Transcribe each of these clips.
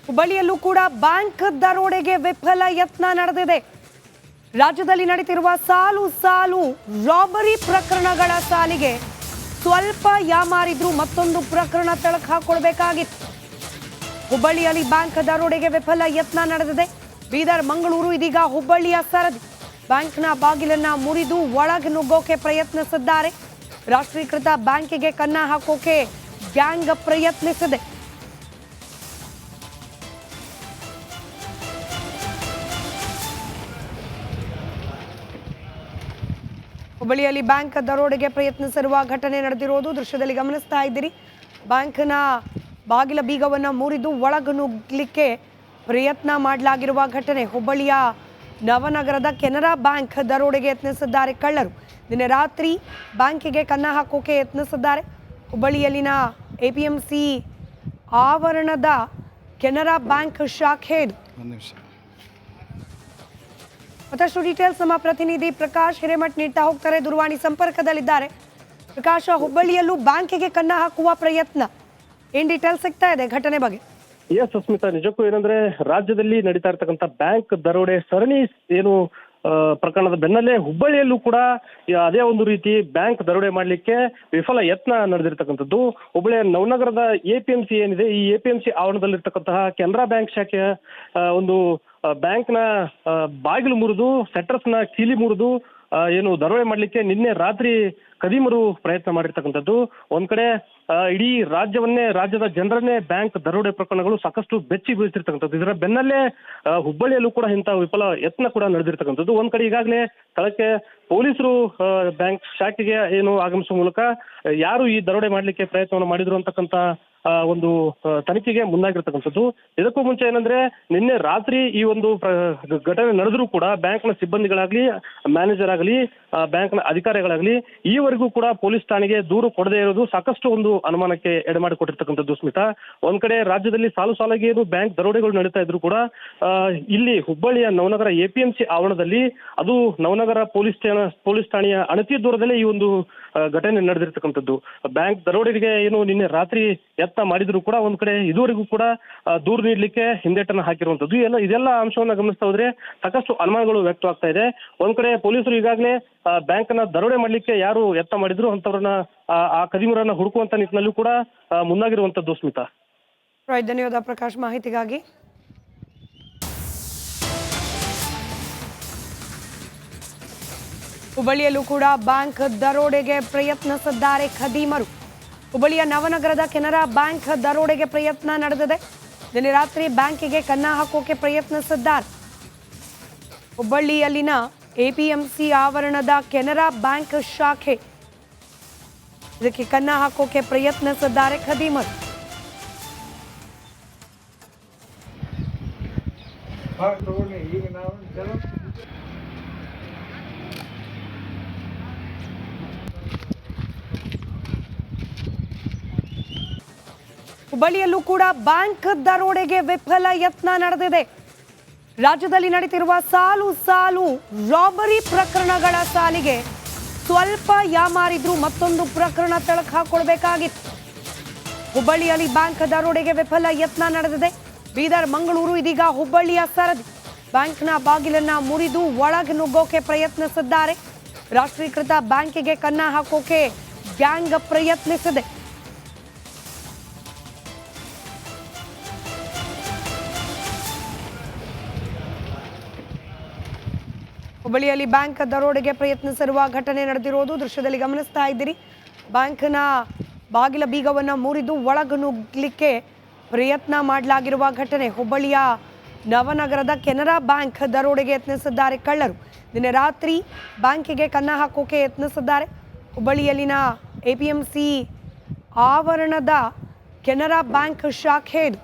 ಹುಬ್ಬಳ್ಳಿಯಲ್ಲೂ ಕೂಡ ಬ್ಯಾಂಕ್ ದರೋಡೆಗೆ ವಿಫಲ ಯತ್ನ ನಡೆದಿದೆ. ರಾಜ್ಯದಲ್ಲಿ ನಡೆಯುತ್ತಿರುವ ಸಾಲು ಸಾಲು ರಾಬರಿ ಪ್ರಕರಣಗಳ ಸಾಲಿಗೆ ಸ್ವಲ್ಪ ಯಾಮಾರಿದ್ರು ಮತ್ತೊಂದು ಪ್ರಕರಣ ತಳಕು ಹಾಕೊಳ್ಬೇಕಾಗಿತ್ತು. ಹುಬ್ಬಳ್ಳಿಯಲ್ಲಿ ಬ್ಯಾಂಕ್ ದರೋಡೆಗೆ ವಿಫಲ ಯತ್ನ ನಡೆದಿದೆ. ಬೀದರ್, ಮಂಗಳೂರು, ಇದೀಗ ಹುಬ್ಬಳ್ಳಿಯ ಸರದಿ. ಬ್ಯಾಂಕ್ನ ಬಾಗಿಲನ್ನ ಮುರಿದು ಒಳಗೆ ನುಗ್ಗೋಕೆ ಪ್ರಯತ್ನಿಸಿದ್ದಾರೆ. ರಾಷ್ಟ್ರೀಕೃತ ಬ್ಯಾಂಕಿಗೆ ಕನ್ನ ಹಾಕೋಕೆ ಗ್ಯಾಂಗ್ ಪ್ರಯತ್ನಿಸಿದೆ. ಹುಬ್ಬಳ್ಳಿಯಲ್ಲಿ ಬ್ಯಾಂಕ್ ದರೋಡೆಗೆ ಪ್ರಯತ್ನಿಸಿರುವ ಘಟನೆ ನಡೆದಿರೋದು ದೃಶ್ಯದಲ್ಲಿ ಗಮನಿಸ್ತಾ ಇದ್ದೀರಿ. ಬ್ಯಾಂಕ್ನ ಬಾಗಿಲ ಬೀಗವನ್ನು ಮುರಿದು ಒಳಗೆ ನುಗ್ಗಲಿಕ್ಕೆ ಪ್ರಯತ್ನ ಮಾಡಲಾಗಿರುವ ಘಟನೆ. ಹುಬ್ಬಳ್ಳಿಯ ನವನಗರದ ಕೆನರಾ ಬ್ಯಾಂಕ್ ದರೋಡೆಗೆ ಯತ್ನಿಸಿದ್ದಾರೆ ಕಳ್ಳರು. ನಿನ್ನೆ ರಾತ್ರಿ ಬ್ಯಾಂಕಿಗೆ ಕನ್ನ ಹಾಕೋಕೆ ಯತ್ನಿಸಿದ್ದಾರೆ. ಹುಬ್ಬಳ್ಳಿಯಲ್ಲಿನ APMC ಆವರಣದ ಕೆನರಾ ಬ್ಯಾಂಕ್ ಶಾಖೆ ಇದು. ಮತ್ತಷ್ಟು ಡೀಟೇಲ್ಸ್ ನಮ್ಮ ಪ್ರತಿನಿಧಿ ಪ್ರಕಾಶ್ ಹಿರೇಮಠ್ ನೀಡ್ತಾ ಹೋಗ್ತಾರೆ, ದೂರವಾಣಿ ಸಂಪರ್ಕದಲ್ಲಿದ್ದಾರೆ. ಪ್ರಕಾಶ್, ಹುಬ್ಬಳ್ಳಿಯಲ್ಲೂ ಬ್ಯಾಂಕಿಗೆ ಕನ್ನ ಹಾಕುವ ಪ್ರಯತ್ನ, ಏನ್ ಡೀಟೇಲ್ಸ್ ಸಿಗ್ತಾ ಇದೆ ಘಟನೆ ಬಗ್ಗೆ? ಎಸ್ ಸುಸ್ಮಿತಾ, ನಿಜಕ್ಕೂ ಏನಂದ್ರೆ ರಾಜ್ಯದಲ್ಲಿ ನಡೀತಾ ಇರ್ತಕ್ಕಂಥ ಬ್ಯಾಂಕ್ ದರೋಡೆ ಸರಣಿ ಏನು ಪ್ರಕರಣದ ಬೆನ್ನಲ್ಲೇ ಹುಬ್ಬಳ್ಳಿಯಲ್ಲೂ ಕೂಡ ಅದೇ ಒಂದು ರೀತಿ ಬ್ಯಾಂಕ್ ದರೋಡೆ ಮಾಡ್ಲಿಕ್ಕೆ ವಿಫಲ ಯತ್ನ ನಡೆದಿರ್ತಕ್ಕಂಥದ್ದು. ಹುಬ್ಬಳ್ಳಿಯ ನವನಗರದ APMC ಏನಿದೆ, ಈ APMC ಆವರಣದಲ್ಲಿರ್ತಕ್ಕಂತಹ ಕೆನರಾ ಬ್ಯಾಂಕ್ ಶಾಖೆಯ ಒಂದು ಬ್ಯಾಂಕ್ನ ಬಾಗಿಲು ಮುರಿದು ಸೆಟರ್ಸ್ನ ಕೀಲಿ ಮುರಿದು ಏನು ದರೋಡೆ ಮಾಡ್ಲಿಕ್ಕೆ ನಿನ್ನೆ ರಾತ್ರಿ ಕದೀಮರು ಪ್ರಯತ್ನ ಮಾಡಿರ್ತಕ್ಕಂಥದ್ದು. ಒಂದ್ ಕಡೆ ಇಡೀ ರಾಜ್ಯದ ಜನರನ್ನೇ ಬ್ಯಾಂಕ್ ದರೋಡೆ ಪ್ರಕರಣಗಳು ಸಾಕಷ್ಟು ಬೆಚ್ಚಿ ಬೀಳ್ತಿರ್ತಕ್ಕಂಥದ್ದು. ಇದರ ಬೆನ್ನಲ್ಲೇ ಹುಬ್ಬಳ್ಳಿಯಲ್ಲೂ ಕೂಡ ಇಂಥ ವಿಫಲ ಯತ್ನ ಕೂಡ ನಡೆದಿರ್ತಕ್ಕಂಥದ್ದು. ಒಂದ್ ಕಡೆ ಈಗಾಗಲೇ ಸ್ಥಳಕ್ಕೆ ಪೊಲೀಸರು ಬ್ಯಾಂಕ್ ಶಾಖೆಗೆ ಏನು ಆಗಮಿಸುವ ಮೂಲಕ ಯಾರು ಈ ದರೋಡೆ ಮಾಡ್ಲಿಕ್ಕೆ ಪ್ರಯತ್ನವನ್ನು ಮಾಡಿದ್ರು ಅಂತಕ್ಕಂಥ ಒಂದು ತನಿಖೆಗೆ ಮುಂದಾಗಿರ್ತಕ್ಕಂಥದ್ದು. ಇದಕ್ಕೂ ಮುಂಚೆ ಏನಂದ್ರೆ ನಿನ್ನೆ ರಾತ್ರಿ ಈ ಒಂದು ಘಟನೆ ನಡೆದ್ರೂ ಕೂಡ ಬ್ಯಾಂಕ್ನ ಸಿಬ್ಬಂದಿಗಳಾಗ್ಲಿ, ಮ್ಯಾನೇಜರ್ ಆಗಲಿ, ಬ್ಯಾಂಕ್ನ ಅಧಿಕಾರಿಗಳಾಗ್ಲಿ ಈವರೆಗೂ ಕೂಡ ಪೊಲೀಸ್ ಠಾಣೆಗೆ ದೂರು ಕೊಡದೇ ಇರೋದು ಸಾಕಷ್ಟು ಒಂದು ಅನುಮಾನಕ್ಕೆ ಎಡೆಮಾಡಿಕೊಟ್ಟಿರ್ತಕ್ಕಂಥದ್ದು. ಸ್ಮಿತಾ, ಒಂದ್ ಕಡೆ ರಾಜ್ಯದಲ್ಲಿ ಸಾಲು ಸಾಲಾಗಿ ಏನು ಬ್ಯಾಂಕ್ ದರೋಡೆಗಳು ನಡೀತಾ ಇದ್ರು ಕೂಡ ಇಲ್ಲಿ ಹುಬ್ಬಳ್ಳಿಯ ನವನಗರ APMC ಆವರಣದಲ್ಲಿ, ಅದು ನವನಗರ ಪೊಲೀಸ್ ಠಾಣೆಯ ಅಣತಿ ದೂರದಲ್ಲೇ ಈ ಒಂದು ಘಟನೆ ನಡೆದಿರ್ತಕ್ಕಂಥದ್ದು. ಬ್ಯಾಂಕ್ ದರೋಡೆಗೆ ಏನು ನಿನ್ನೆ ರಾತ್ರಿ ಯತ್ನ ಮಾಡಿದ್ರು ಕೂಡ ಒಂದ್ ಕಡೆ ಇದುವರೆಗೂ ಕೂಡ ದೂರು ನೀಡಲಿಕ್ಕೆ ಹಿಂದೇಟನ್ನ ಹಾಕಿರುವಂತದ್ದು. ಇದೆಲ್ಲ ಅಂಶವನ್ನ ಗಮನಿಸ್ತಾ ಹೋದ್ರೆ ಸಾಕಷ್ಟು ಅನುಮಾನಗಳು ವ್ಯಕ್ತವಾಗ್ತಾ ಇದೆ. ಒಂದ್ ಕಡೆ ಪೊಲೀಸರು ಈಗಾಗಲೇ ಬ್ಯಾಂಕ್ನ ದರೋಡೆ ಮಾಡ್ಲಿಕ್ಕೆ ಯಾರು ಯತ್ನ ಮಾಡಿದ್ರು ಅಂತವ್ರನ್ನ ಆ ಕದಿಮರನ್ನ ಹುಡುಕುವಂತ ನಿಟ್ಟಿನಲ್ಲೂ ಕೂಡ ಮುಂದಾಗಿರುವಂತದ್ದು. ಸ್ಮಿತಾ, ಧನ್ಯವಾದ ಪ್ರಕಾಶ್ ಮಾಹಿತಿಗಾಗಿ. ಹುಬ್ಬಳ್ಳಿಯಲ್ಲೂ ಕೂಡ ಬ್ಯಾಂಕ್ ದರೋಡೆಗೆ ಪ್ರಯತ್ನಿಸಿದ್ದಾರೆ ಖದೀಮರು. ಹುಬ್ಬಳ್ಳಿಯ ನವನಗರದ ಕೆನರಾ ಬ್ಯಾಂಕ್ ದರೋಡೆಗೆ ಪ್ರಯತ್ನ ನಡೆದಿದೆ. ನಿನ್ನೆ ರಾತ್ರಿ ಬ್ಯಾಂಕಿಗೆ ಕನ್ನ ಹಾಕೋಕೆ ಪ್ರಯತ್ನಿಸಿದ್ದಾರೆ. ಹುಬ್ಬಳ್ಳಿಯಲ್ಲಿನ APMC ಆವರಣದ ಕೆನರಾ ಬ್ಯಾಂಕ್ ಶಾಖೆ, ಇದಕ್ಕೆ ಕನ್ನ ಹಾಕೋಕೆ ಪ್ರಯತ್ನಿಸಿದ್ದಾರೆ ಖದೀಮರು. ಹುಬ್ಬಳ್ಳಿಯಲ್ಲೂ ಕೂಡ ಬ್ಯಾಂಕ್ ದರೋಡೆಗೆ ವಿಫಲ ಯತ್ನ ನಡೆದಿದೆ. ರಾಜ್ಯದಲ್ಲಿ ನಡೆಯುತ್ತಿರುವ ಸಾಲು ಸಾಲು ರಾಬರಿ ಪ್ರಕರಣಗಳ ಸಾಲಿಗೆ ಸ್ವಲ್ಪ ಯಾಮಾರಿದ್ರು ಮತ್ತೊಂದು ಪ್ರಕರಣ ತಳಕು ಹಾಕೊಳ್ಬೇಕಾಗಿತ್ತು. ಹುಬ್ಬಳ್ಳಿಯಲ್ಲಿ ಬ್ಯಾಂಕ್ ದರೋಡೆಗೆ ವಿಫಲ ಯತ್ನ ನಡೆದಿದೆ. ಬೀದರ್, ಮಂಗಳೂರು, ಇದೀಗ ಹುಬ್ಬಳ್ಳಿಯ ಸರದಿ. ಬ್ಯಾಂಕ್ನ ಬಾಗಿಲನ್ನ ಮುರಿದು ಒಳಗೆ ನುಗ್ಗೋಕೆ ಪ್ರಯತ್ನಿಸಿದ್ದಾರೆ. ರಾಷ್ಟ್ರೀಕೃತ ಬ್ಯಾಂಕಿಗೆ ಕನ್ನ ಹಾಕೋಕೆ ಗ್ಯಾಂಗ್ ಪ್ರಯತ್ನಿಸಿದೆ. ಹುಬ್ಬಳ್ಳಿಯಲ್ಲಿ ಬ್ಯಾಂಕ್ ದರೋಡೆಗೆ ಪ್ರಯತ್ನಿಸಿರುವ ಘಟನೆ ನಡೆದಿರೋದು ದೃಶ್ಯದಲ್ಲಿ ಗಮನಿಸ್ತಾ ಇದ್ದೀರಿ. ಬ್ಯಾಂಕ್ನ ಬಾಗಿಲ ಬೀಗವನ್ನು ಮುರಿದು ಒಳಗೆ ನುಗ್ಗಲಿಕ್ಕೆ ಪ್ರಯತ್ನ ಮಾಡಲಾಗಿರುವ ಘಟನೆ. ಹುಬ್ಬಳ್ಳಿಯ ನವನಗರದ ಕೆನರಾ ಬ್ಯಾಂಕ್ ದರೋಡೆಗೆ ಯತ್ನಿಸಿದ್ದಾರೆ ಕಳ್ಳರು. ನಿನ್ನೆ ರಾತ್ರಿ ಬ್ಯಾಂಕಿಗೆ ಕನ್ನ ಹಾಕೋಕೆ ಯತ್ನಿಸಿದ್ದಾರೆ. ಹುಬ್ಬಳ್ಳಿಯಲ್ಲಿನ APMC ಆವರಣದ ಕೆನರಾ ಬ್ಯಾಂಕ್ ಶಾಖೆ ಇದು.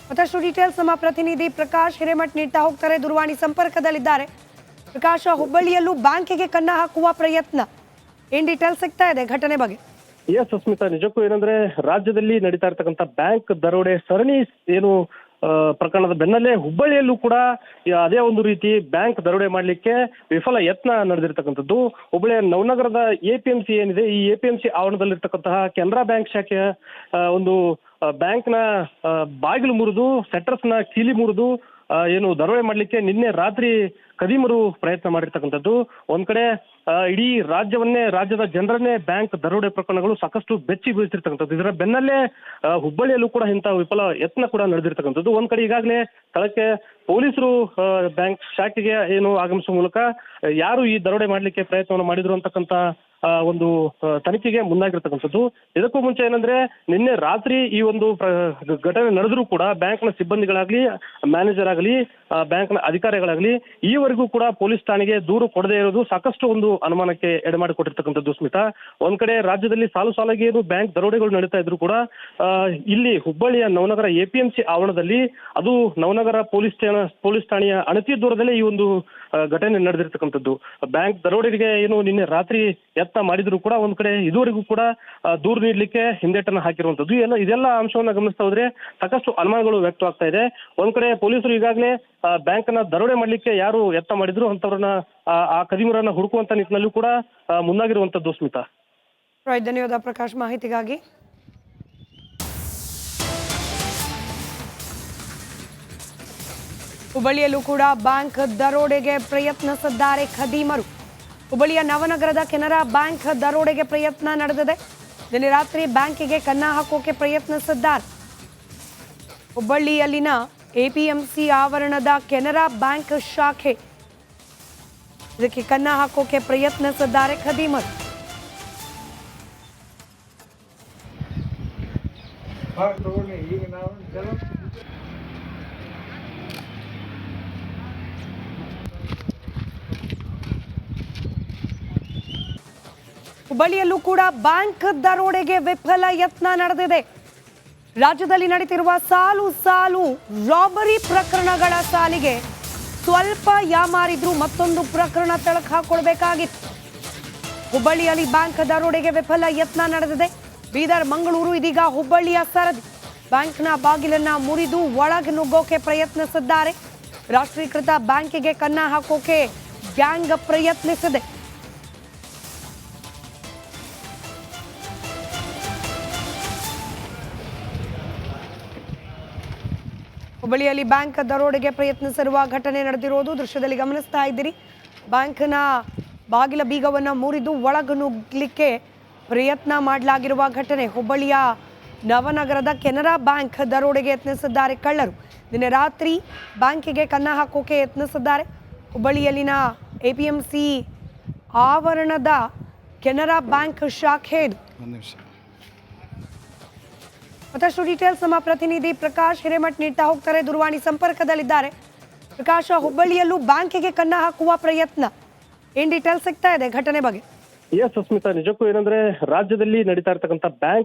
ಮತ್ತಷ್ಟು ಡೀಟೇಲ್ಸ್ ನಮ್ಮ ಪ್ರತಿನಿಧಿ ಪ್ರಕಾಶ್ ಹಿರೇಮಠ್ ನೀಡ್ತಾ ಹೋಗ್ತಾರೆ, ದೂರವಾಣಿ ಸಂಪರ್ಕದಲ್ಲಿದ್ದಾರೆ. ಪ್ರಕಾಶ್, ಹುಬ್ಬಳ್ಳಿಯಲ್ಲೂ ಬ್ಯಾಂಕಿಗೆ ಕನ್ನ ಹಾಕುವ ಪ್ರಯತ್ನ, ಏನ್ ಡೀಟೇಲ್ಸ್ ಸಿಗ್ತಾ ಇದೆ ಘಟನೆ ಬಗ್ಗೆ? ಎಸ್ ಸುಸ್ಮಿತಾ, ನಿಜಕ್ಕೂ ಏನಂದ್ರೆ ರಾಜ್ಯದಲ್ಲಿ ನಡೀತಾ ಇರ್ತಕ್ಕಂಥ ಬ್ಯಾಂಕ್ ದರೋಡೆ ಸರಣಿ ಏನು ಪ್ರಕರಣದ ಬೆನ್ನಲ್ಲೇ ಹುಬ್ಬಳ್ಳಿಯಲ್ಲೂ ಕೂಡ ಅದೇ ಒಂದು ರೀತಿ ಬ್ಯಾಂಕ್ ದರೋಡೆ ಮಾಡ್ಲಿಕ್ಕೆ ವಿಫಲ ಯತ್ನ ನಡೆದಿರ್ತಕ್ಕಂಥದ್ದು. ಹುಬ್ಬಳ್ಳಿಯ ನವನಗರದ APMC ಏನಿದೆ, ಈ APMC ಆವರಣದಲ್ಲಿರ್ತಕ್ಕಂತಹ ಕೆನರಾ ಬ್ಯಾಂಕ್ ಶಾಖೆಯ ಒಂದು ಬ್ಯಾಂಕ್ನ ಬಾಗಿಲು ಮುರಿದು ಸೆಟರ್ಸ್ನ ಕೀಲಿ ಮುರಿದು ಏನು ದರೋಡೆ ಮಾಡ್ಲಿಕ್ಕೆ ನಿನ್ನೆ ರಾತ್ರಿ ಕದೀಮರು ಪ್ರಯತ್ನ ಮಾಡಿರ್ತಕ್ಕಂಥದ್ದು. ಒಂದ್ ಕಡೆ ಇಡೀ ರಾಜ್ಯದ ಜನರನ್ನೇ ಬ್ಯಾಂಕ್ ದರೋಡೆ ಪ್ರಕರಣಗಳು ಸಾಕಷ್ಟು ಬೆಚ್ಚಿ ಬೀಳ್ತಿರ್ತಕ್ಕಂಥದ್ದು. ಇದರ ಬೆನ್ನಲ್ಲೇ ಹುಬ್ಬಳ್ಳಿಯಲ್ಲೂ ಕೂಡ ಇಂಥ ವಿಫಲ ಯತ್ನ ಕೂಡ ನಡೆದಿರ್ತಕ್ಕಂಥದ್ದು. ಒಂದ್ ಕಡೆ ಈಗಾಗಲೇ ಸ್ಥಳಕ್ಕೆ ಪೊಲೀಸರು ಬ್ಯಾಂಕ್ ಶಾಖೆಗೆ ಏನು ಆಗಮಿಸುವ ಮೂಲಕ ಯಾರು ಈ ದರೋಡೆ ಮಾಡ್ಲಿಕ್ಕೆ ಪ್ರಯತ್ನವನ್ನು ಮಾಡಿದ್ರು ಅಂತಕ್ಕಂಥ ಒಂದು ತನಿಖೆಗೆ ಮುಂದಾಗಿರ್ತಕ್ಕಂಥದ್ದು. ಇದಕ್ಕೂ ಮುಂಚೆ ಏನಂದ್ರೆ ನಿನ್ನೆ ರಾತ್ರಿ ಈ ಒಂದು ಘಟನೆ ನಡೆದರೂ ಕೂಡ ಬ್ಯಾಂಕ್ನ ಸಿಬ್ಬಂದಿಗಳಾಗ್ಲಿ, ಮ್ಯಾನೇಜರ್ ಆಗಲಿ, ಬ್ಯಾಂಕ್ನ ಅಧಿಕಾರಿಗಳಾಗ್ಲಿ ಈವರೆಗೂ ಕೂಡ ಪೊಲೀಸ್ ಠಾಣೆಗೆ ದೂರು ಕೊಡದೇ ಇರೋದು ಸಾಕಷ್ಟು ಒಂದು ಅನುಮಾನಕ್ಕೆ ಎಡೆಮಾಡಿಕೊಟ್ಟಿರ್ತಕ್ಕಂಥದ್ದು. ಸ್ಮಿತಾ, ಒಂದ್ ಕಡೆ ರಾಜ್ಯದಲ್ಲಿ ಸಾಲಾಗಿ ಏನು ಬ್ಯಾಂಕ್ ದರೋಡೆಗಳು ನಡೀತಾ ಇದ್ರು ಕೂಡ ಇಲ್ಲಿ ಹುಬ್ಬಳ್ಳಿಯ ನವನಗರ APMC ಆವರಣದಲ್ಲಿ, ಅದು ನವನಗರ ಪೊಲೀಸ್ ಠಾಣೆಯ ಅಣತಿ ದೂರದಲ್ಲೇ ಈ ಒಂದು ಘಟನೆ ನಡೆದಿರ್ತಕ್ಕಂಥದ್ದು. ಬ್ಯಾಂಕ್ ದರೋಡೆಗೆ ಏನು ನಿನ್ನೆ ರಾತ್ರಿ ಯತ್ನ ಮಾಡಿದ್ರು ಕೂಡ ಒಂದ್ ಕಡೆ ಇದುವರೆಗೂ ಕೂಡ ದೂರು ನೀಡಲಿಕ್ಕೆ ಹಿಂದೇಟನ್ನು ಹಾಕಿರುವಂತದ್ದು. ಇದೆಲ್ಲ ಅಂಶವನ್ನ ಗಮನಿಸ್ತಾ ಹೋದ್ರೆ ಸಾಕಷ್ಟು ಅನುಮಾನಗಳು ವ್ಯಕ್ತವಾಗ್ತಾ ಇದೆ. ಒಂದ್ ಕಡೆ ಪೊಲೀಸರು ಈಗಾಗಲೇ ಬ್ಯಾಂಕ್ನ ದರೋಡೆ ಮಾಡ್ಲಿಕ್ಕೆ ಯಾರು ಯತ್ನ ಮಾಡಿದ್ರು ಅಂತವ್ರನ್ನ ಆ ಕದಿಮರನ್ನ ಹುಡುಕುವಂತ ನಿಟ್ಟಿನಲ್ಲೂ ಕೂಡ ಮುಂದಾಗಿರುವಂತದ್ದು. ಸ್ಮಿತಾ, ಧನ್ಯವಾದ ಪ್ರಕಾಶ್ ಮಾಹಿತಿಗಾಗಿ. ಹುಬ್ಬಳ್ಳಿಯಲ್ಲೂ ಕೂಡ ಬ್ಯಾಂಕ್ ದರೋಡೆಗೆ ಪ್ರಯತ್ನಿಸಿದ್ದಾರೆ ಖದೀಮರು. ಹುಬ್ಬಳ್ಳಿಯ ನವನಗರದ ಕೆನರಾ ಬ್ಯಾಂಕ್ ದರೋಡೆಗೆ ಪ್ರಯತ್ನ ನಡೆದಿದೆ. ನಿನ್ನೆ ರಾತ್ರಿ ಬ್ಯಾಂಕಿಗೆ ಕನ್ನ ಹಾಕೋಕೆ ಪ್ರಯತ್ನಿಸಿದ್ದಾರೆ. ಹುಬ್ಬಳ್ಳಿಯಲ್ಲಿನ APMC ಆವರಣದ ಕೆನರಾ ಬ್ಯಾಂಕ್ ಶಾಖೆ, ಇದಕ್ಕೆ ಕನ್ನ ಹಾಕೋಕೆ ಪ್ರಯತ್ನಿಸಿದ್ದಾರೆ ಖದೀಮರು. ಹುಬ್ಬಳ್ಳಿಯಲ್ಲೂ ಕೂಡ ಬ್ಯಾಂಕ್ ದರೋಡೆಗೆ ವಿಫಲ ಯತ್ನ ನಡೆದಿದೆ. ರಾಜ್ಯದಲ್ಲಿ ನಡೀತಿರುವ ಸಾಲು ರಾಬರಿ ಪ್ರಕರಣಗಳ ಸಾಲಿಗೆ ಸ್ವಲ್ಪ ಯಾಮಾರಿದ್ರು ಮತ್ತೊಂದು ಪ್ರಕರಣ ತಳಕು ಹಾಕೊಳ್ಬೇಕಾಗಿತ್ತು. ಹುಬ್ಬಳ್ಳಿಯಲ್ಲಿ ಬ್ಯಾಂಕ್ ದರೋಡೆಗೆ ವಿಫಲ ಯತ್ನ ನಡೆದಿದೆ. ಬೀದರ್, ಮಂಗಳೂರು, ಇದೀಗ ಹುಬ್ಬಳ್ಳಿಯ ಸರದಿ. ಬ್ಯಾಂಕ್ನ ಬಾಗಿಲನ್ನ ಮುರಿದು ಒಳಗೆ ನುಗ್ಗೋಕೆ ಪ್ರಯತ್ನಿಸಿದ್ದಾರೆ. ರಾಷ್ಟ್ರೀಕೃತ ಬ್ಯಾಂಕಿಗೆ ಕನ್ನ ಹಾಕೋಕೆ ಗ್ಯಾಂಗ್ ಪ್ರಯತ್ನಿಸಿದೆ. ಹುಬ್ಬಳ್ಳಿಯಲ್ಲಿ ಬ್ಯಾಂಕ್ ದರೋಡೆಗೆ ಪ್ರಯತ್ನಿಸಿರುವ ಘಟನೆ ನಡೆದಿರೋದು ದೃಶ್ಯದಲ್ಲಿ ಗಮನಿಸ್ತಾ ಇದ್ದೀರಿ. ಬ್ಯಾಂಕ್ನ ಬಾಗಿಲ ಬೀಗವನ್ನು ಮುರಿದು ಒಳಗೆ ನುಗ್ಗಲಿಕ್ಕೆ ಪ್ರಯತ್ನ ಮಾಡಲಾಗಿರುವ ಘಟನೆ. ಹುಬ್ಬಳ್ಳಿಯ ನವನಗರದ ಕೆನರಾ ಬ್ಯಾಂಕ್ ದರೋಡೆಗೆ ಯತ್ನಿಸಿದ್ದಾರೆ ಕಳ್ಳರು. ನಿನ್ನೆ ರಾತ್ರಿ ಬ್ಯಾಂಕಿಗೆ ಕನ್ನ ಹಾಕೋಕೆ ಯತ್ನಿಸಿದ್ದಾರೆ. ಹುಬ್ಬಳ್ಳಿಯಲ್ಲಿನ APMC ಆವರಣದ ಕೆನರಾ ಬ್ಯಾಂಕ್ ಶಾಖೆ ಇದು. ಮತ್ತಷ್ಟು ಡೀಟೇಲ್ಸ್ ನಮ್ಮ ಪ್ರತಿನಿಧಿ ಪ್ರಕಾಶ್ ಹಿರೇಮಠ್ ನೀಡ್ತಾ ಹೋಗ್ತಾರೆ, ದೂರವಾಣಿ ಸಂಪರ್ಕದಲ್ಲಿದ್ದಾರೆ. ಪ್ರಕಾಶ್, ಹುಬ್ಬಳ್ಳಿಯಲ್ಲೂ ಬ್ಯಾಂಕಿಗೆ ಕನ್ನ ಹಾಕುವ ಪ್ರಯತ್ನ, ಏನ್ ಡೀಟೇಲ್ಸ್ ಸಿಗ್ತಾ ಇದೆ ಘಟನೆ ಬಗ್ಗೆ? ಎಸ್ ಸ್ಮಿತಾ, ನಿಜಕ್ಕೂ ಏನಂದ್ರೆ ರಾಜ್ಯದಲ್ಲಿ ನಡೀತಾ ಇರ್ತಕ್ಕಂಥ ಬ್ಯಾಂಕ್